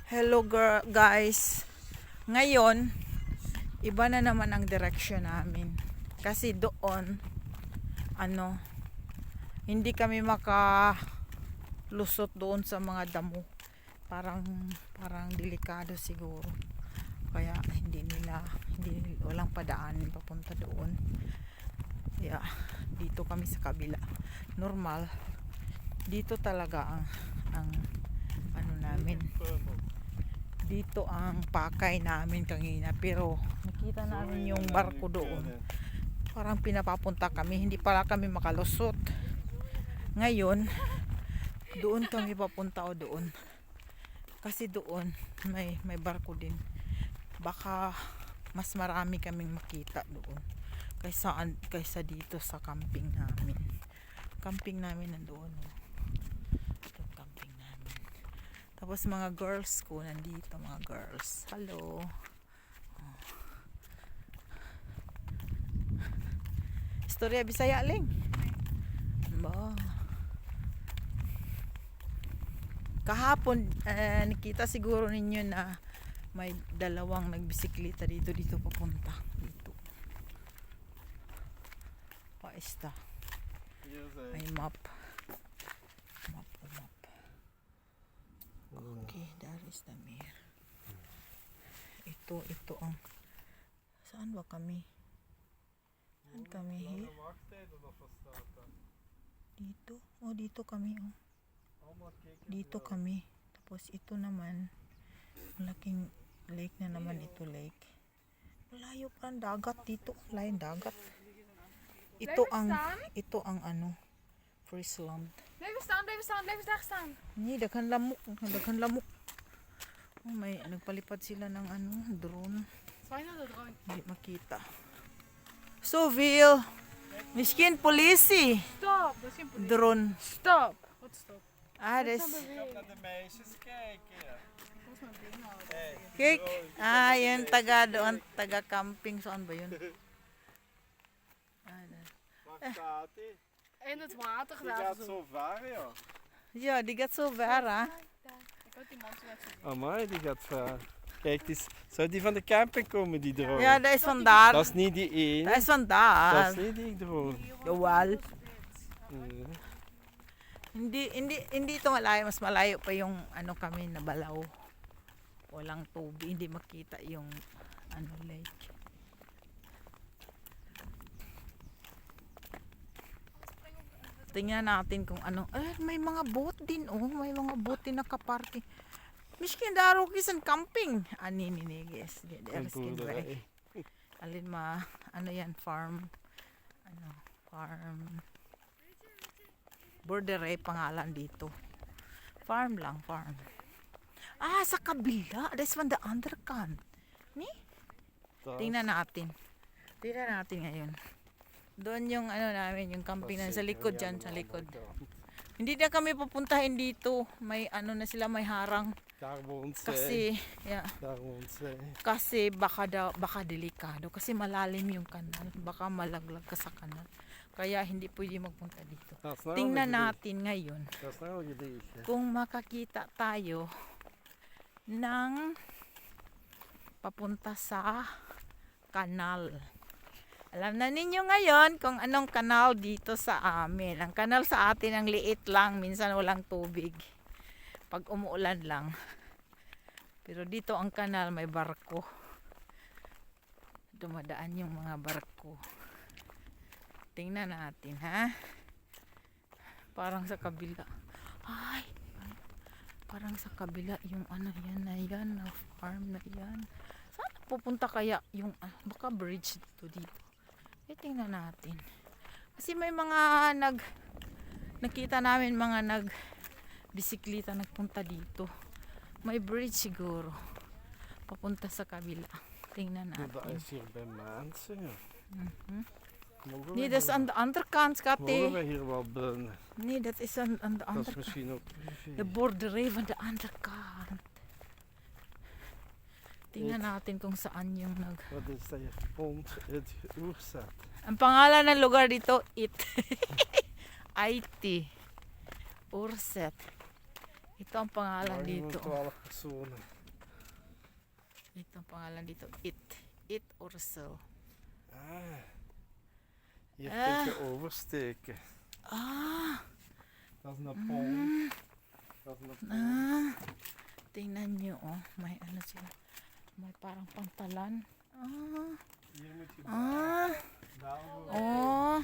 Hello guys. Ngayon, iba na naman ang direksyon namin. Kasi doon, hindi kami makalusot doon sa mga damo. Parang delikado siguro. Kaya walang padaanin papunta doon. Kaya dito kami sa kabila. Normal. Dito talaga ang namin. Dito ang pakay namin kanina, pero nakita namin yung barko doon. Parang pinapapunta kami, hindi pala kami makalusot. Ngayon, doon kami papunta o doon. Kasi doon may barko din. Baka mas marami kaming makita doon kaysa dito sa camping namin. Camping namin nandoon. Tapos mga girls ko nandito, mga girls. Hello. Istorya Bisaya ling. Ba. Kahapon nakita siguro ninyo na may dalawang nagbisikleta dito papunta dito. Paista. May map. Okay, there is the mirror. Ito ang saan ba kami? Saan kami? Dito? Oh, dito kami. Oh. Dito kami. Tapos ito naman, malaking lake na naman ito, lake. Malayo pa ang dagat dito. Lain dagat. Ito ang Friesland. Blijf daar staan. Ni daghan lamok. Oh, may nagpalipad sila ng drone. Zwaai naar de drone. Hindi makita. Zoveel. Misschien politie. Stop, dat is geen politie. Drone. Stop. Wat stop? Ah, dus. Naar de meisjes kijken. Volgens mij ben je nou. Kijk. Yun taga camping. Saan ba yun? Waar staat die? In het water Die daar gaat zo. zo ver, joh. Ja, die gaat zo ver, hè. Ik had die man zo net zien. Amai, die gaat ver. Kijk, zou die van de camping komen, die drone? Ja, dat is vandaar. Dat is niet die ene. Dat is Dat vandaar. is niet die drone. Jawel. Nee. Hindi ito malayo. Mas malayo pa yung kami na balaw. Walang tubig. Hindi makita yung lake. Tingnan natin kung may mga boat din. May mga boat din nakaparking. Miskin daro kisan camping. Ani guys. Een boerderij. Alin yan, farm. Farm. Borderay pangalan dito. Farm lang, farm. Ah, sa kabila. That's from the underkant. Ni? Tingnan natin ngayon. Doon yung namin, yung camping na sa likod dyan, sa likod. Hindi na kami pupuntahin dito. May na sila, may harang. Daar woont zij. Kasi, Daar woont zij. kasi baka delikado. Kasi malalim yung kanal. Baka malaglag ka sa kanal. Kaya hindi pwede magpunta dito. Tingnan natin ngayon kung makakita tayo ng papunta sa kanal. Alam na ninyo ngayon kung anong kanal dito sa amin. Ang kanal sa atin ang liit lang. Minsan walang tubig. Pag umuulan lang. Pero dito ang kanal may barko. Dumadaan yung mga barko. Tingnan natin, ha? Parang sa kabila. Ay! Parang sa kabila yung yan na farm na yan. Saan pupunta kaya yung baka bridge dito? Tingnan natin. Kasi may mga nakita namin mga nagbisikleta nagpunta dito. May bridge siguro. Papunta sa kabila. Tingnan natin. Dat is hier bij mensen, ja. Nee, dat is aan de andere kant, schat. Mogen we hier wel binnen? Nee, dat is aan de Dat is andere kant. misschien ook privé. De borderij van de andere kant. Tingnan natin kung saan yung Wat is dat hier? Rond het oerzet. Ang pangalan ng lugar dito, IT. Urset. Ito ang pangalan dito. 12 personen. Ito ang pangalan dito. It or so. Ah. Hier kun je oversteken. Ah. Dat is een pont. Dat is een pont. Ah. Tingnan nyo, oh. May ano sila. May parang pantalan. Ah. Hier moet je Ah. daarvoor. Oh.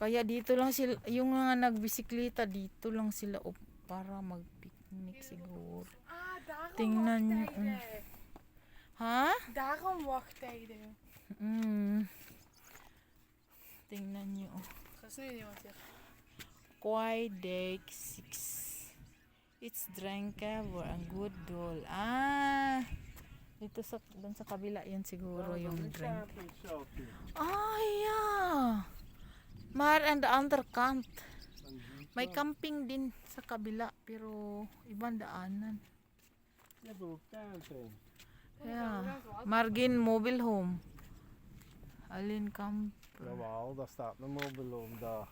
Kaya dito lang sila, yung mga nagbisikleta, dito lang sila para mag-picnic siguro. Ah, daarom Tingnan nyo. wachttijden. Ha? Daarom wachttijden. Tingnan nyo. Dat is nu niemand hier. Kwai Dek 6. It's drinkable and good doll. Ah. Dito sa, doon sa kabila yan siguro yung drink. Ah, yeah. Maar aan de andere kant. May camping din sa kabila pero ibang daanan. Je hebt ook camping. Ja. Maar geen mobile home. Alleen camp. Jawel, daar staat een mobiloom daar.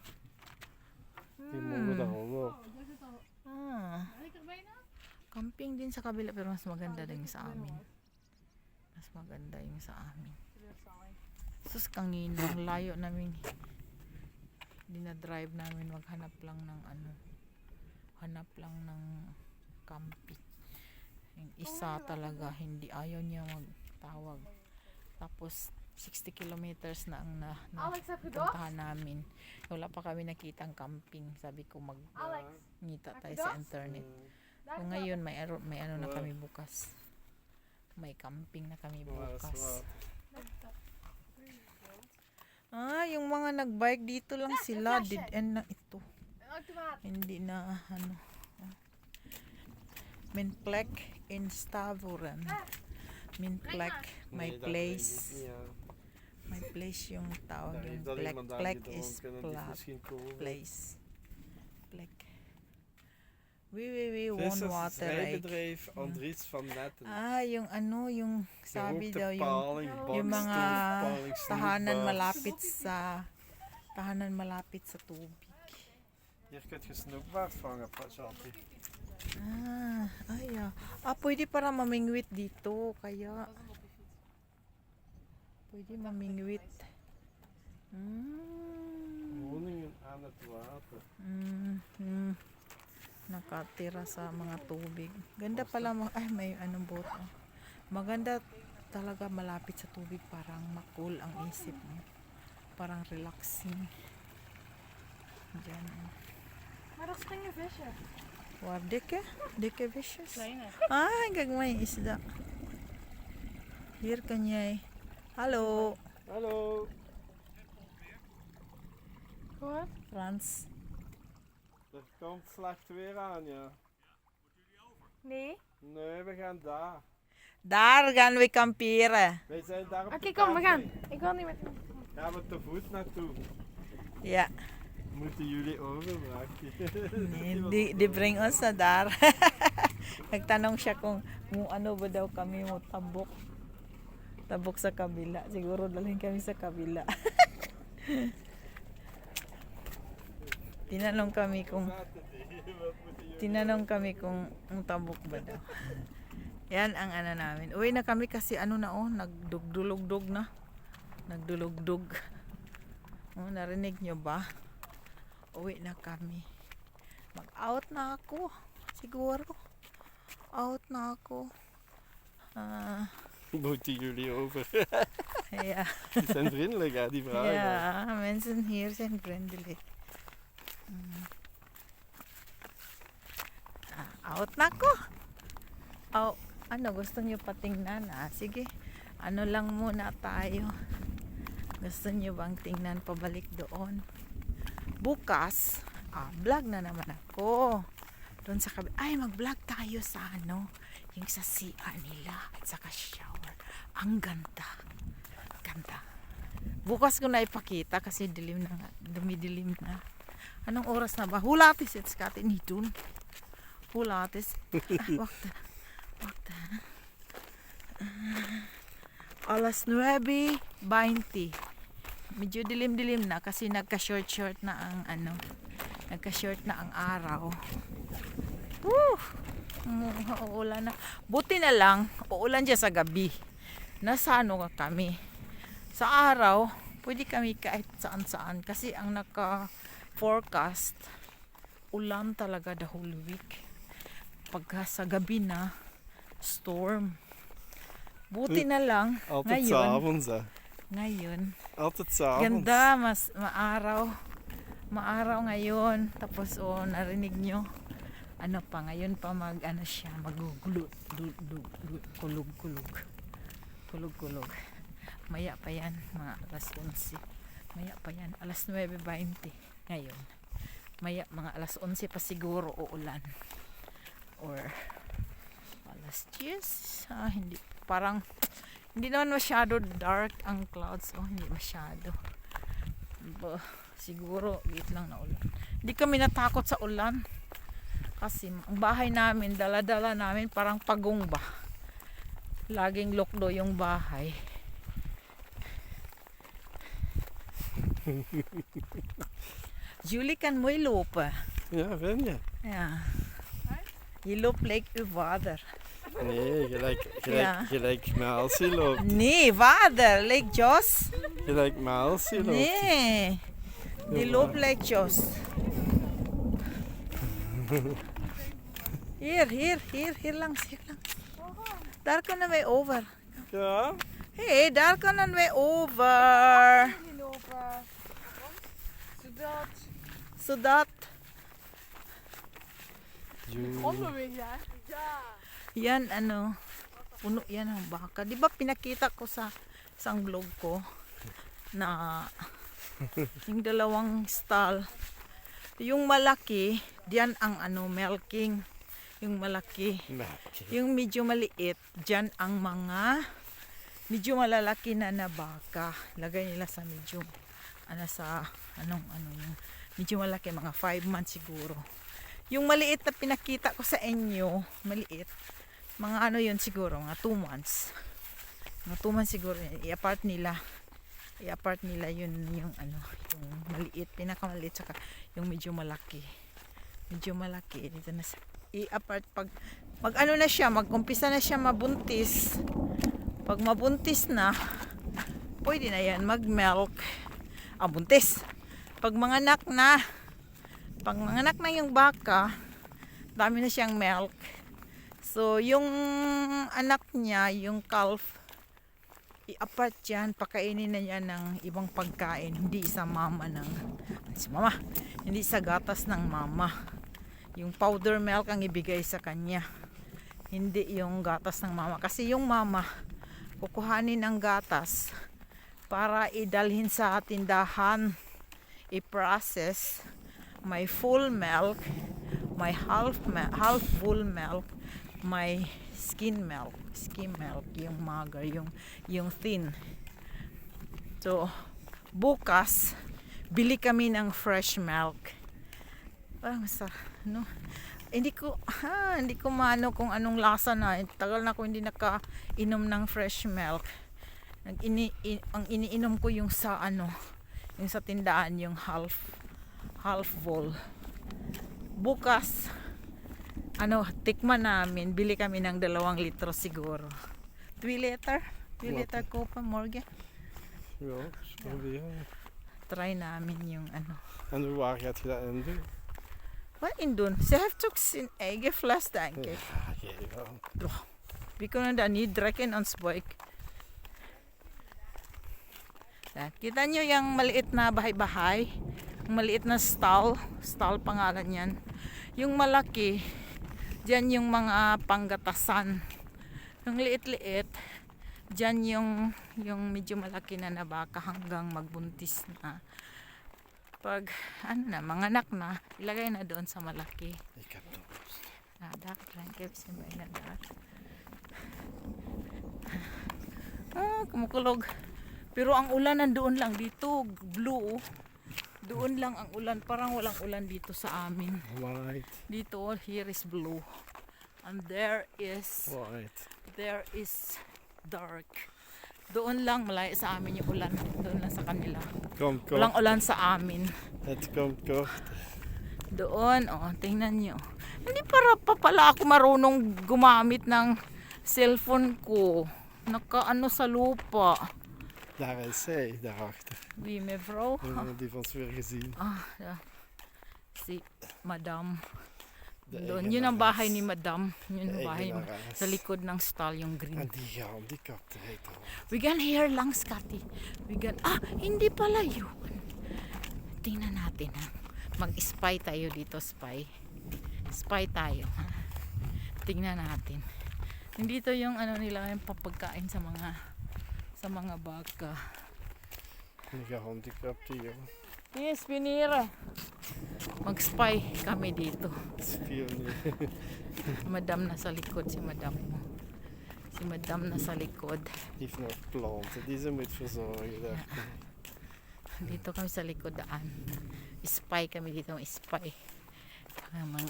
Die mogen daar ook op. Oh, daar zit al. Ah. Ben ik er bijna? Camping din sa kabila pero mas maganda din sa amin. Mas maganda yung sa amin. Sus kanginang layo namin. Dinadrive namin maghanap lang ng ano. Hanap lang ng camping. Yung isa talaga hindi ayaw niya magtawag. Tapos 60 kilometers na ang Alex, heb je dorst? puntahan namin. Wala pa kami nakitang camping. Sabi ko Alex, magngita tayo sa internet. daar So, ngayon may ano na kami bukas. May camping na kami bukas. Ah, yung mga nagbike dito lang sila. Dead end na ito. Hindi na ano. Min plek in Stavoren. Min plek, my place. My place yung tawag yung plek. Plek is place. Plek. We won water. Rijbedrijf Andries van Netten. Ah, yung ano, yung sabi daw yung Paling, yung mga paling tahanan snoepbaars. malapit sa tubig. Hier kun je snoepbaars vangen, Pachati. Ah, ay pwede para mamingwit dito, kaya pwede mamingwit. Woningen aan het water. Nakatira sa mga tubig. Ganda pala may anong boat. Oh. Maganda talaga malapit sa tubig, parang makul ang isip mo. Parang relaxing. Diyan. Maar dat springen vissen. Waar dikke visjes. Kleine. Ah, kijk may isda. Hier kan jij. Hallo, Hallo. Wat? Frans. Er komt slecht weer aan, ja. Nee. Nee, we gaan daar. Daar gaan we kamperen. Wij zijn daar op Oké, de kom, we gaan. camping. Ik wil niet met. Gaan we te voet naartoe. Ja, Moeten jullie overbrengen? nee, die bring ons na daar. Nagtanong siya kung ano ba daw kami mo tabok. Tabok sa kabila. Siguro dalhin kami sa kabila. Tinanong kami kung ang tabok ba daw. Yan ang ano namin. Uwi na kami kasi ano na nagdugdulugdog na. Nagdulugdog. Oh, narinig nyo ba? Uwi na kami. Mag-out na ako. Siguro. Out na ako. Moeten jullie over? Ja. Die zijn vriendelijk, hè, die vragen. Ja, mensen hier zijn vriendelijk. Out na ako. Ano gusto niyo patingnan? Sige. Ano lang muna tayo. Gusto niyo bang tingnan pabalik doon? Bukas, vlog na naman ako. Doon sa mag-vlog tayo sa yung sa CR nila at saka shower. Ang ganda. Ganda. Bukas ko na ipakita kasi dumidilim na. Anong oras na ba? Hulatis het skaat niet doen. Hulatis. Wacht. Alas 9:20. Medyo dilim-dilim na kasi nagka-short na ang nagka-short na ang araw. Woo! Uulan na. Buti na lang, uulan dyan sa gabi. Nasa ano ka kami. Sa araw, pwede kami kahit saan-saan. Kasi ang naka-forecast, ulan talaga the whole week. Pagka sa gabi na, storm. Buti na lang, Altijd ngayon, s'avonds, hè. ngayon, Altijd s'avonds. ganda, mas maaraw. Maaraw ngayon. Tapos, narinig nyo, ano pa, ngayon pa ano siya, magugulog, kulog. Maya pa yan, mga alas 11. Maya pa yan, alas 9:20 ngayon. Maya, mga alas 11 pa siguro uulan. Or, alas 10, hindi, parang, hindi naman masyado dark ang clouds. Hindi masyado. Siguro, liit lang na ulan. Hindi kami natakot sa ulan. Kasi, ang bahay namin, dala-dala namin, parang pagong ba. Laging lokdo yung bahay. Julie, kan mooi lopen. Ja, vind je? Ja. Je loopt like uw vader. Nee, Ja. gelijk Melsie loopt. Nee, vader, like Jos. Gelijk Melsie loopt. Nee, die loopt like Jos. Hier langs. Daar kunnen wij over. Ja? Hé, daar kunnen wij over. Die lopen. Zodat Zodat, onderweg, hè? Ja. yan ano, puno yan ang baka. Di ba pinakita ko sa isang vlog ko na yung dalawang stall. Yung malaki, diyan ang ano, milking. Yung malaki. Yung medyo maliit, diyan ang mga medyo malalaki na baka. Lagay nila sa medyo, yung medyo malaki, mga 5 months siguro. Yung maliit na pinakita ko sa inyo, maliit, mga ano yun siguro, mga 2 months. Mga 2 months siguro, i-apart nila yun, yung maliit, pinakamaliit, saka yung medyo malaki. Medyo malaki, dito na i-apart pag ano na siya, mag-umpisa na siya mabuntis. Pag mabuntis na, pwede na yan mag-milk. Buntis. Pag manganak na yung baka, dami na siyang milk. So, yung anak niya, yung calf, i-apart yan, pakainin na niya ng ibang pagkain. Hindi sa hindi sa gatas ng mama. Yung powder milk ang ibigay sa kanya. Hindi yung gatas ng mama. Kasi yung mama, kukuhanin ang gatas para idalhin sa tindahan, i-process. May full milk, may half full milk, may skim milk, yung mager, yung thin. So, bukas, bili kami ng fresh milk. Parang hindi ko maano kung anong lasa na. Tagal na ako hindi nakainom ng fresh milk. Ang iniinom ko yung sa yung sa tindahan, yung half full. Bukas tikman namin, bili kami ng 2 litro siguro. 2 liter kopa morgen. Ja, proberen. Try namin yung En waar gaat je dat in doen? Wat in doen? Ze heeft ook zijn eigen fles, denk ik. Ja. We kunnen dat niet trekken in ons buik. Kita nyo yung maliit na bahay-bahay, yung maliit na stall pangalan yan. Yung malaki, dyan yung mga panggatasan. Yung liit-liit, dyan yung medyo malaki na baka hanggang magbuntis na. Pag manganak na, ilagay na doon sa malaki. Ik heb het opgelost. Daar heb ik bijna daar. Kumukulog. Pero ang ulan nandoon lang dito, blue. Doon lang ang ulan, parang walang ulan dito sa amin. White. Dito, here is blue. And there is dark. Doon lang, malayo sa amin yung ulan. Doon lang sa kanila. Komt Walang kort. ulan sa amin. Het komt kort. Doon, tingnan nyo. Hindi pa pala ako marunong gumamit ng cellphone ko. Nakaano sa lupa. Daar is zij, daarachter. Wie, mevrouw? We hebben die van ons weer gezien. Ah, ja. Si Madam. De Doon, yun ang bahay ni Madam. Yun ang De bahay eigenares. sa likod ng stall, yung green. En die gehandicaptenheid al. We gaan hier langs, Kati. Hindi pala yun. Tingnan natin, ha. Mag-spy tayo dito, spy. Spy tayo, ha. Tingnan natin. Dito yung ano nila, yung papagkain sa mga baka. Die gehandicapte jongen. Yes, pinira. Mag-spy kami dito. Spionier. Madam nasa likod, si Madam mo. Si Madam nasa likod. Die heeft nog planten, die ze moet verzorgen. Daar. Dito kami sa likod daan. Spy kami dito, spy.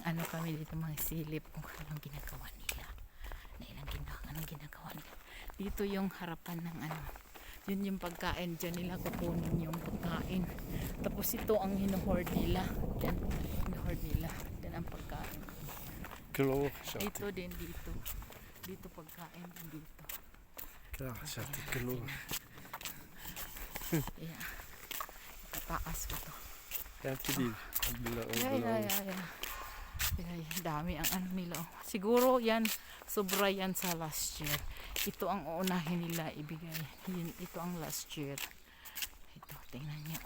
Ano kami dito, mga silip kung anong ginagawa nila. Anong ginagawa nila. Dito yung harapan ng ano. Yun yung pagkain. Diyan nila kukunin yung pagkain. Tapos ito ang hinuhoard nila. Yan. Hinuhoard nila. Yan ang pagkain. Kloor, schat. Dito din dito. Dito pagkain din dito. Klaar, schat, die kloor. Yeah. Tataas ko to. Kent je die? Dami ang ano nila. Siguro yan, sobra yan sa last year. Ito ang uunahin nila ibigay. Ito ang last year. Ito, tingnan niyo.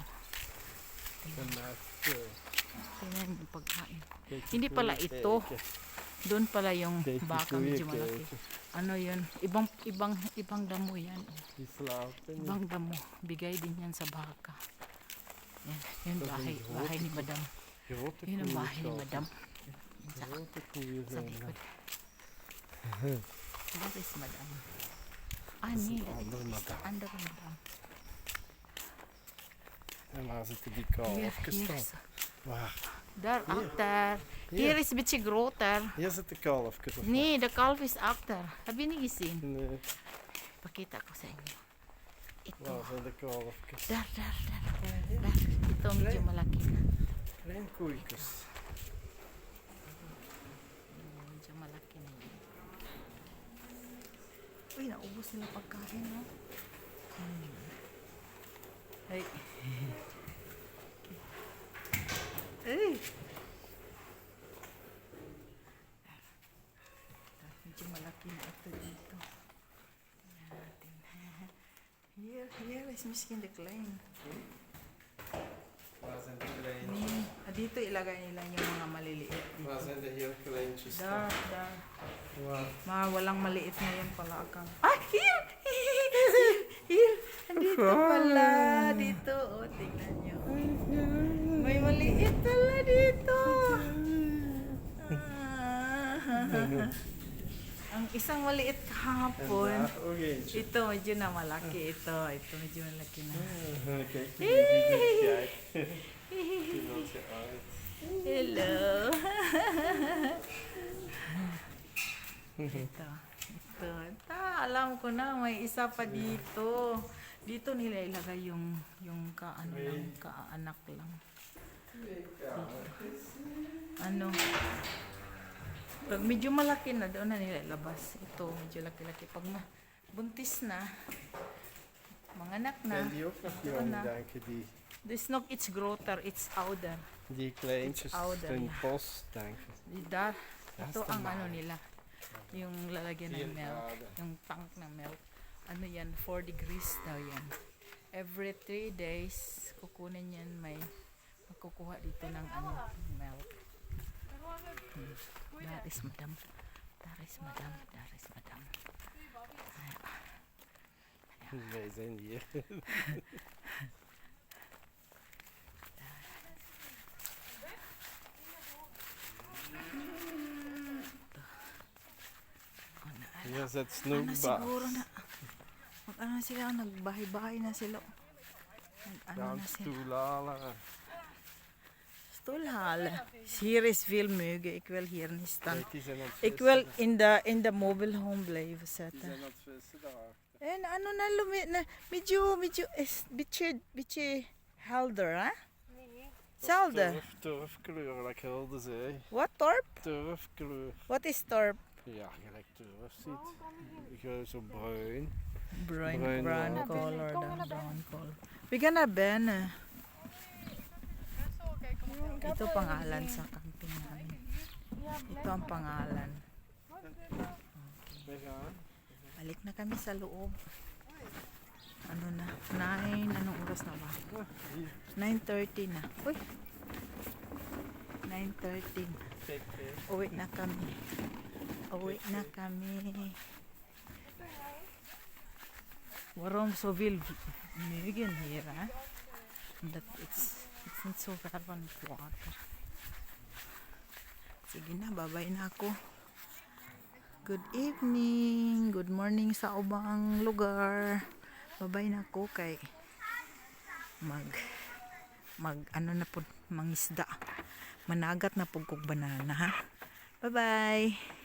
Tingnan yung pagkain. Hindi pala ito. Doon pala yung baka medyo malaki. Ano yun? Ibang damo yan. Die slaapt. Ibang damo. Bigay din yan sa baka. Yan. Yun bahay ni Madam. Grote Yun ang bahay ni koeien, Madam. schat. Grote koeien Sa zijn likod. dat. That is Madam. Nee. Andere madame. Andere Madam. En waar zitten die kalfjes Hier dan? is. Waar? Daar achter. Hier. Hier is een beetje groter. Hier zitten kalfjes of Nee, de kalf is achter. Heb je niet gezien? wat? Nee, Pakita ko sa inyo. Ito. waar zijn de kalfjes? Daar. Ito medyo malaki na. Klein koeikjes. Medyo malaki na yun. Uy, naubos nila pagkain, no? Hey. Hey. Medyo malaki na ito dito. Tingnan natin. Here is misschien de klein. Waar zijn de kleintjes? Dito ilagay nila yung mga maliliit. Waar zijn de heel kleintjes dan? Daar. Waar? Mga walang maliit na yan pala akang. Here! Here! Andito pala. Dito. Oh, tingnan nyo. May maliit pala dito. Ang isang maliit En kahapon. daar ook eentje. Ito medyo na malaki. Ito medyo malaki na. Kijk hoe die goed kijkt. Die wil je uit. Hello. Ito. Alam ko na may isa pa dito. Dito nila ilagay yung kaanak lang. Ano? Pag medyo malaki na, doon na nila ilabas. Ito, medyo laki-laki. Pag buntis na, manganak na. En die ook nog doon jong, na. denk je die? This nog iets groter, iets ouder. Die kleintjes, ouder, in ja. bos, denk je. Daar, Dat is ito de ang maag. ano nila. Yung lalagyan ng 4 milk. graden. Yung tank ng milk. Ano yan, 4 degrees daw yan. Every 3 days, kukunin yan, may magkukuha dito ng milk. That is Madam. Wij zijn hier. Hier zit Ano siguro Snoekbaas. na, ano sila, nagbahay-bahay na sila. Ano Gaan na sila. stoel halen. Stoel halen. Hier is veel muggen. Ik wil hier niet staan. Kijk, die zijn aan het Ik vissen. wil in de mobile home blijven Die zitten. zijn aan het vissen daar. En ano na medyo is beetje helder, hè? Nee. Hetzelfde. Turfkleur, like Hilde zei. What torp? Turfkleur. What is torp? Ja, gelijk turf ziet. Gewoon zo bruin. Brown, Brown brown water. color daw. Brown color. We gonna ben. Ito pangalan sa camping namin. Ito ang pangalan. We gaan. Balik na kami sa loob. Ano na? 9. Anong oras na ba? 9:30 na. Uy! 9:30. Uwi na kami. Uwi na kami. Waarom zoveel muggen hier, hè? Dat it's not so ver van het water. Sige na, babay na ako. Good evening, good morning sa ubang lugar. Babay na ako kay ano na po mangisda. Managat na po kog banana, ha? Bye bye.